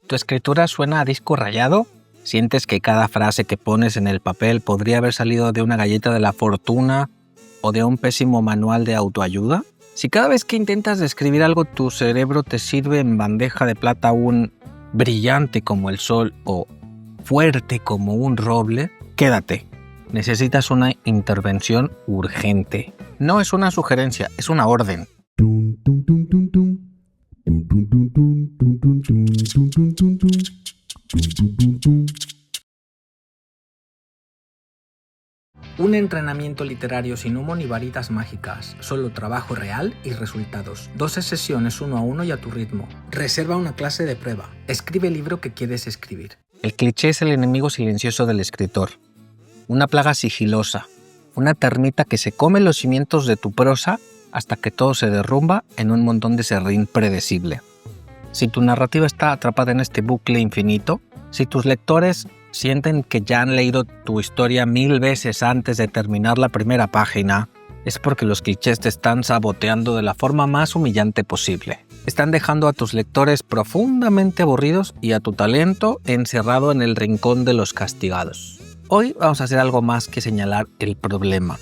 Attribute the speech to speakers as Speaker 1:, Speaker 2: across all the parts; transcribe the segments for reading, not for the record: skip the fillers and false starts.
Speaker 1: ¿Tu escritura suena a disco rayado? ¿Sientes que cada frase que pones en el papel podría haber salido de una galleta de la fortuna o de un pésimo manual de autoayuda? Si cada vez que intentas describir algo tu cerebro te sirve en bandeja de plata un brillante como el sol o fuerte como un roble, quédate. Necesitas una intervención urgente. No es una sugerencia, es una orden. Un entrenamiento literario sin humo ni varitas mágicas, solo trabajo real y resultados. 12 sesiones 1 a 1 y a tu ritmo. Reserva una clase de prueba. Escribe el libro que quieres escribir. El cliché es el enemigo silencioso del escritor. Una plaga sigilosa. Una termita que se come los cimientos de tu prosa hasta que todo se derrumba en un montón de serrín predecible. Si tu narrativa está atrapada en este bucle infinito, si tus lectores sienten que ya han leído tu historia 1000 veces antes de terminar la primera página, es porque los clichés te están saboteando de la forma más humillante posible. Están dejando a tus lectores profundamente aburridos y a tu talento encerrado en el rincón de los castigados. Hoy vamos a hacer algo más que señalar el problema.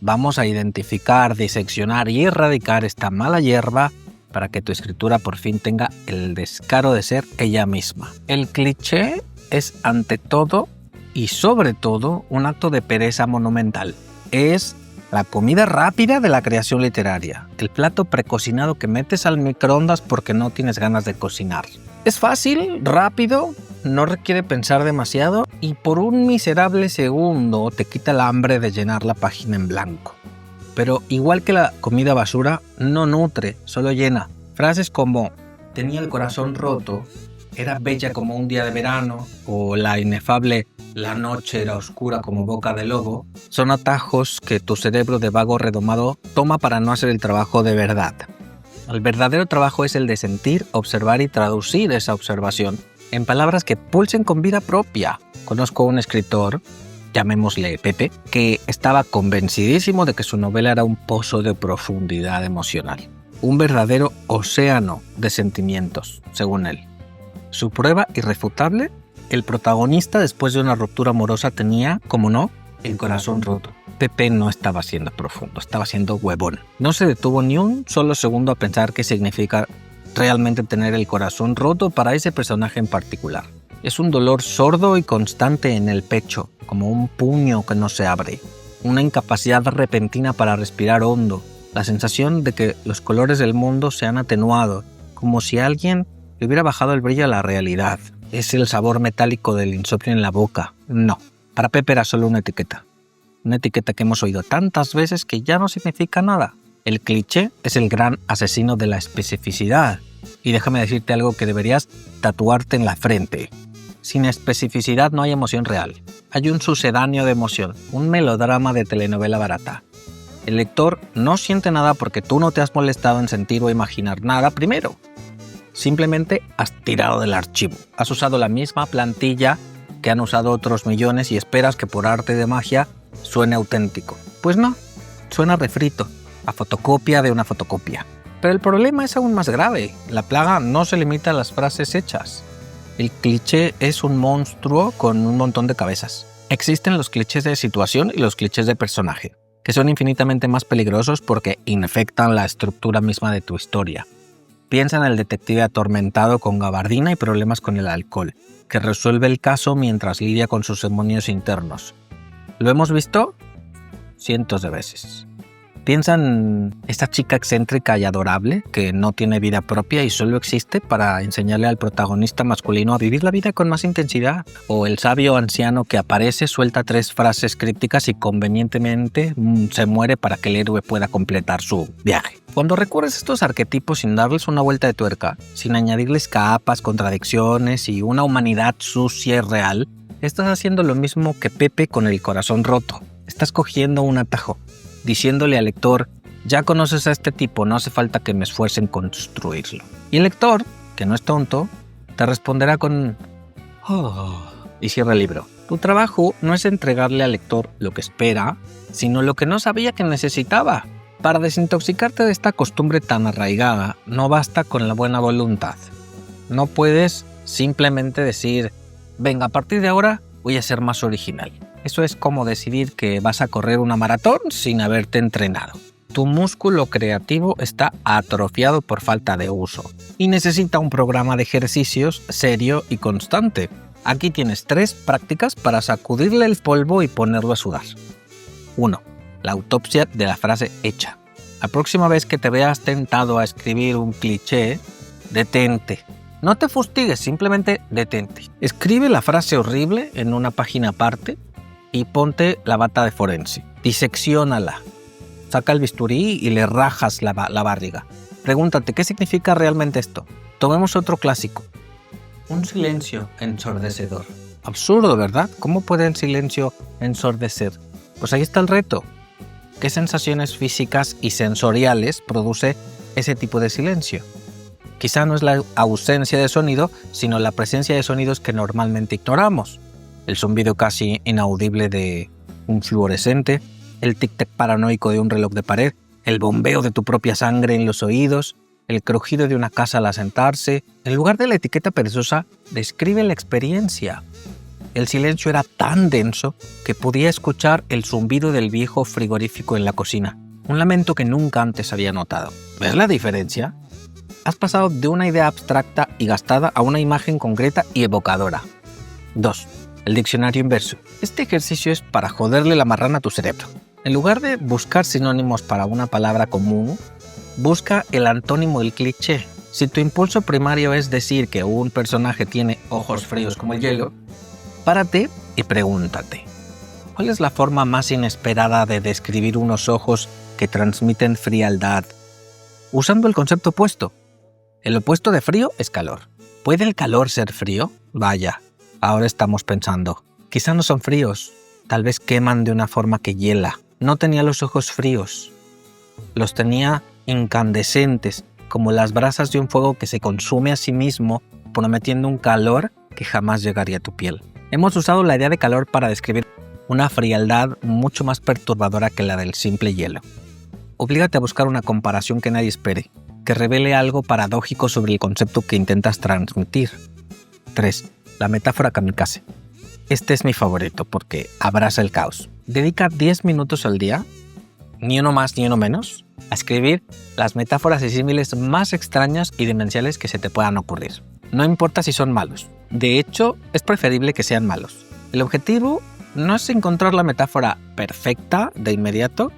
Speaker 1: Vamos a identificar, diseccionar y erradicar esta mala hierba para que tu escritura por fin tenga el descaro de ser ella misma. El cliché es ante todo y sobre todo un acto de pereza monumental. Es la comida rápida de la creación literaria, el plato precocinado que metes al microondas porque no tienes ganas de cocinar. Es fácil, rápido, no requiere pensar demasiado y por un miserable segundo te quita el hambre de llenar la página en blanco. Pero igual que la comida basura, no nutre, solo llena. Frases como tenía el corazón roto, era bella como un día de verano, o la inefable la noche era oscura como boca de lobo, son atajos que tu cerebro de vago redomado toma para no hacer el trabajo de verdad. El verdadero trabajo es el de sentir, observar y traducir esa observación en palabras que pulsen con vida propia. Conozco a un escritor, llamémosle Pepe, que estaba convencidísimo de que su novela era un pozo de profundidad emocional. Un verdadero océano de sentimientos, según él. Su prueba irrefutable, el protagonista después de una ruptura amorosa tenía, como no, el corazón roto. Pepe no estaba siendo profundo, estaba siendo huevón. No se detuvo ni un solo segundo a pensar qué significa realmente tener el corazón roto para ese personaje en particular. Es un dolor sordo y constante en el pecho, como un puño que no se abre. Una incapacidad repentina para respirar hondo. La sensación de que los colores del mundo se han atenuado, como si alguien le hubiera bajado el brillo a la realidad. Es el sabor metálico del insomnio en la boca. No, para Pepe era solo una etiqueta. Una etiqueta que hemos oído tantas veces que ya no significa nada. El cliché es el gran asesino de la especificidad. Y déjame decirte algo que deberías tatuarte en la frente. Sin especificidad no hay emoción real. Hay un sucedáneo de emoción, un melodrama de telenovela barata. El lector no siente nada porque tú no te has molestado en sentir o imaginar nada primero. Simplemente has tirado del archivo. Has usado la misma plantilla que han usado otros millones y esperas que por arte de magia suene auténtico. Pues no, suena refrito, a fotocopia de una fotocopia. Pero el problema es aún más grave. La plaga no se limita a las frases hechas. El cliché es un monstruo con un montón de cabezas. Existen los clichés de situación y los clichés de personaje, que son infinitamente más peligrosos porque infectan la estructura misma de tu historia. Piensa en el detective atormentado con gabardina y problemas con el alcohol, que resuelve el caso mientras lidia con sus demonios internos. ¿Lo hemos visto? Cientos de veces. Piensa en esta chica excéntrica y adorable que no tiene vida propia y solo existe para enseñarle al protagonista masculino a vivir la vida con más intensidad. O el sabio anciano que aparece, suelta 3 frases crípticas y convenientemente se muere para que el héroe pueda completar su viaje. Cuando recurres a estos arquetipos sin darles una vuelta de tuerca, sin añadirles capas, contradicciones y una humanidad sucia y real, estás haciendo lo mismo que Pepe con el corazón roto. Estás cogiendo un atajo, diciéndole al lector, ya conoces a este tipo, no hace falta que me esfuerce en construirlo. Y el lector, que no es tonto, te responderá con y cierra el libro. Tu trabajo no es entregarle al lector lo que espera, sino lo que no sabía que necesitaba. Para desintoxicarte de esta costumbre tan arraigada, no basta con la buena voluntad. No puedes
Speaker 2: simplemente decir, venga, a partir de ahora voy a ser más original. Eso es como decidir que vas a correr una maratón sin haberte entrenado. Tu músculo creativo está atrofiado por falta de uso y necesita un programa de ejercicios serio y constante. Aquí tienes 3 prácticas para sacudirle el polvo y ponerlo a sudar. 1. La autopsia de la frase hecha. La próxima vez que te veas tentado a escribir un cliché, detente. No te fustigues, simplemente detente. Escribe la frase horrible en una página aparte y ponte la bata de forense. Disecciónala. Saca el bisturí y le rajas la barriga. Pregúntate, ¿qué significa realmente esto? Tomemos otro clásico. Un silencio ensordecedor. Absurdo, ¿verdad? ¿Cómo puede el silencio ensordecer? Pues ahí está el reto. ¿Qué sensaciones físicas y sensoriales produce ese tipo de silencio? Quizá no es la ausencia de sonido, sino la presencia de sonidos que normalmente ignoramos. El zumbido casi inaudible de un fluorescente, el tic-tac paranoico de un reloj de pared, el bombeo de tu propia sangre en los oídos, el crujido de una casa al asentarse. En lugar de la etiqueta perezosa, describe la experiencia. El silencio era tan denso que podía escuchar el zumbido del viejo frigorífico en la cocina, un lamento que nunca antes había notado. ¿Ves la diferencia? Has pasado de una idea abstracta y gastada a una imagen concreta y evocadora. 2. El diccionario inverso. Este ejercicio es para joderle la marrana a tu cerebro. En lugar de buscar sinónimos para una palabra común, busca el antónimo del cliché. Si tu impulso primario es decir que un personaje tiene ojos fríos como el hielo, párate y pregúntate, ¿cuál es la forma más inesperada de describir unos ojos que transmiten frialdad? Usando el concepto opuesto. El opuesto de frío es calor. ¿Puede el calor ser frío? Vaya, ahora estamos pensando. Quizá no son fríos, tal vez queman de una forma que hiela. No tenía los ojos fríos, los tenía incandescentes, como las brasas de un fuego que se consume a sí mismo, prometiendo un calor que jamás llegaría a tu piel. Hemos usado la idea de calor para describir una frialdad mucho más perturbadora que la del simple hielo. Oblígate a buscar una comparación que nadie espere, que revele algo paradójico sobre el concepto que intentas transmitir. 3. La metáfora kamikaze. Este es mi favorito porque abraza el caos. Dedica 10 minutos al día, ni uno más ni uno menos, a escribir las metáforas y símiles más extrañas y demenciales que se te puedan ocurrir. No importa si son malos. De hecho, es preferible que sean malos. El objetivo no es encontrar la metáfora perfecta de inmediato,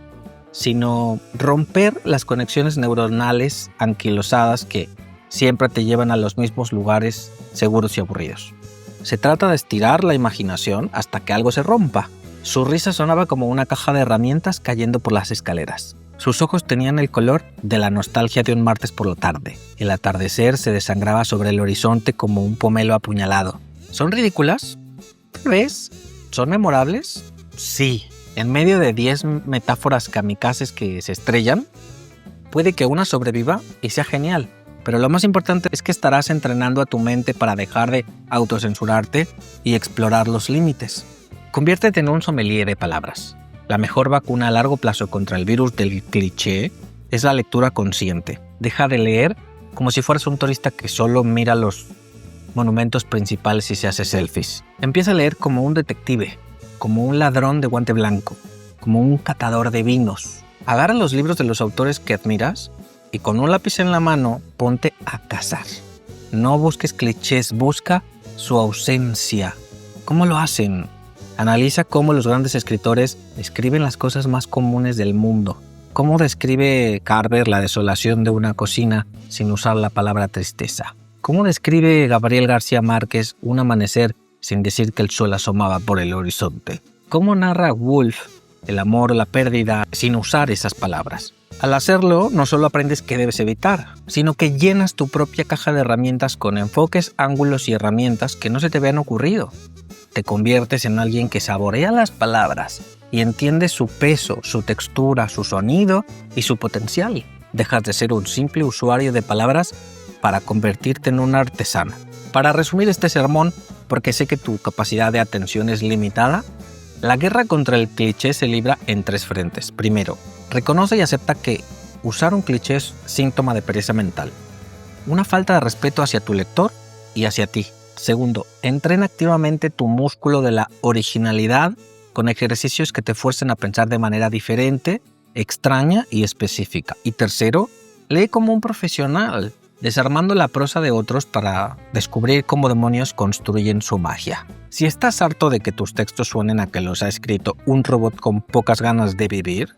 Speaker 2: sino romper las conexiones neuronales anquilosadas que siempre te llevan a los mismos lugares seguros y aburridos. Se trata de estirar la imaginación hasta que algo se rompa. Su risa sonaba como una caja de herramientas cayendo por las escaleras. Sus ojos tenían el color de la nostalgia de un martes por la tarde. El atardecer se desangraba sobre el horizonte como un pomelo apuñalado. ¿Son ridículas? Tal vez. ¿Son memorables? Sí. En medio de 10 metáforas kamikazes que se estrellan, puede que una sobreviva y sea genial. Pero lo más importante es que estarás entrenando a tu mente para dejar de autocensurarte y explorar los límites. Conviértete en un sommelier de palabras. La mejor vacuna a largo plazo contra el virus del cliché es la lectura consciente. Deja de leer como si fueras un turista que solo mira los monumentos principales y se hace selfies. Empieza a leer como un detective, como un ladrón de guante blanco, como un catador de vinos. Agarra los libros de los autores que admiras y con un lápiz en la mano ponte a cazar. No busques clichés, busca su ausencia. ¿Cómo lo hacen? Analiza cómo los grandes escritores describen las cosas más comunes del mundo. ¿Cómo describe Carver la desolación de una cocina sin usar la palabra tristeza? ¿Cómo describe Gabriel García Márquez un amanecer sin decir que el sol asomaba por el horizonte? ¿Cómo narra Woolf el amor o la pérdida sin usar esas palabras? Al hacerlo, no solo aprendes qué debes evitar, sino que llenas tu propia caja de herramientas con enfoques, ángulos y herramientas que no se te habían ocurrido. Te conviertes en alguien que saborea las palabras y entiende su peso, su textura, su sonido y su potencial. Dejas de ser un simple usuario de palabras para convertirte en un artesano. Para resumir este sermón, porque sé que tu capacidad de atención es limitada, la guerra contra el cliché se libra en 3 frentes. Primero, reconoce y acepta que usar un cliché es síntoma de pereza mental, una falta de respeto hacia tu lector y hacia ti. Segundo, entrena activamente tu músculo de la originalidad con ejercicios que te fuercen a pensar de manera diferente, extraña y específica. Y tercero, lee como un profesional, desarmando la prosa de otros para descubrir cómo demonios construyen su magia. Si estás harto de que tus textos suenen a que los ha escrito un robot con pocas ganas de vivir,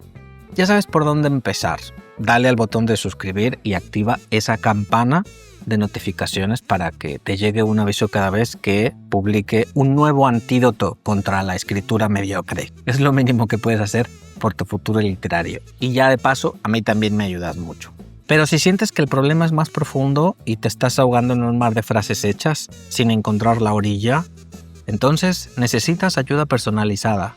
Speaker 2: ya sabes por dónde empezar. Dale al botón de suscribir y activa esa campana de notificaciones para que te llegue un aviso cada vez que publique un nuevo antídoto contra la escritura mediocre. Es lo mínimo que puedes hacer por tu futuro literario. Y ya de paso, a mí también me ayudas mucho. Pero si sientes que el problema es más profundo y te estás ahogando en un mar de frases hechas sin encontrar la orilla, entonces necesitas ayuda personalizada.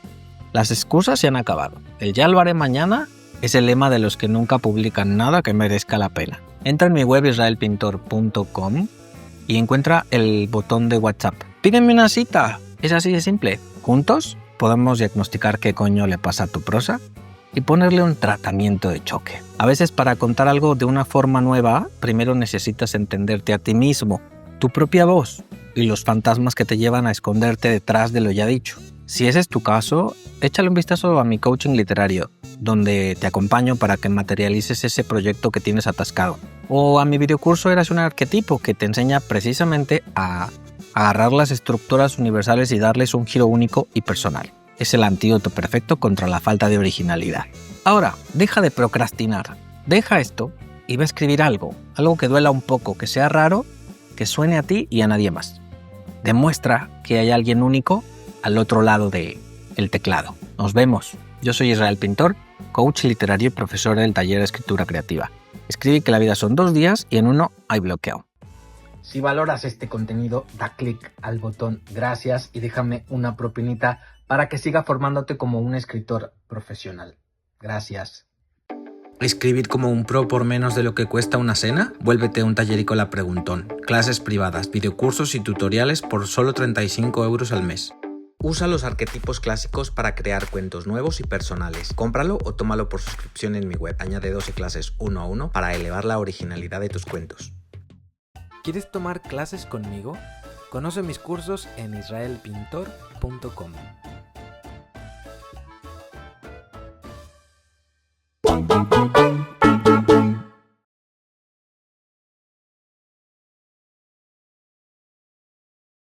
Speaker 2: Las excusas se han acabado. El ya lo haré mañana es el lema de los que nunca publican nada que merezca la pena. Entra en mi web israelpintor.com y encuentra el botón de WhatsApp. Pídeme una cita. Es así de simple. Juntos podemos diagnosticar qué coño le pasa a tu prosa y ponerle un tratamiento de choque. A veces para contar algo de una forma nueva, primero necesitas entenderte a ti mismo, tu propia voz y los fantasmas que te llevan a esconderte detrás de lo ya dicho. Si ese es tu caso, échale un vistazo a mi coaching literario, donde te acompaño para que materialices ese proyecto que tienes atascado. O a mi videocurso Érase un arquetipo, que te enseña precisamente a agarrar las estructuras universales y darles un giro único y personal. Es el antídoto perfecto contra la falta de originalidad. Ahora, deja de procrastinar. Deja esto y ve a escribir algo que duela un poco, que sea raro, que suene a ti y a nadie más. Demuestra que hay alguien único al otro lado del teclado. Nos vemos. Yo soy Israel Pintor, coach literario y profesor del taller de escritura creativa. Escribe que la vida son 2 días y en uno hay bloqueo.
Speaker 1: Si valoras este contenido, da clic al botón gracias y déjame una propinita para que siga formándote como un escritor profesional. Gracias. ¿Escribir como un pro por menos de lo que cuesta una cena? Vuélvete un tallerícola preguntón. Clases privadas, videocursos y tutoriales por solo 35 € al mes. Usa los arquetipos clásicos para crear cuentos nuevos y personales. Cómpralo o tómalo por suscripción en mi web. Añade 12 clases 1 a 1 para elevar la originalidad de tus cuentos. ¿Quieres tomar clases conmigo? Conoce mis cursos en israelpintor.com.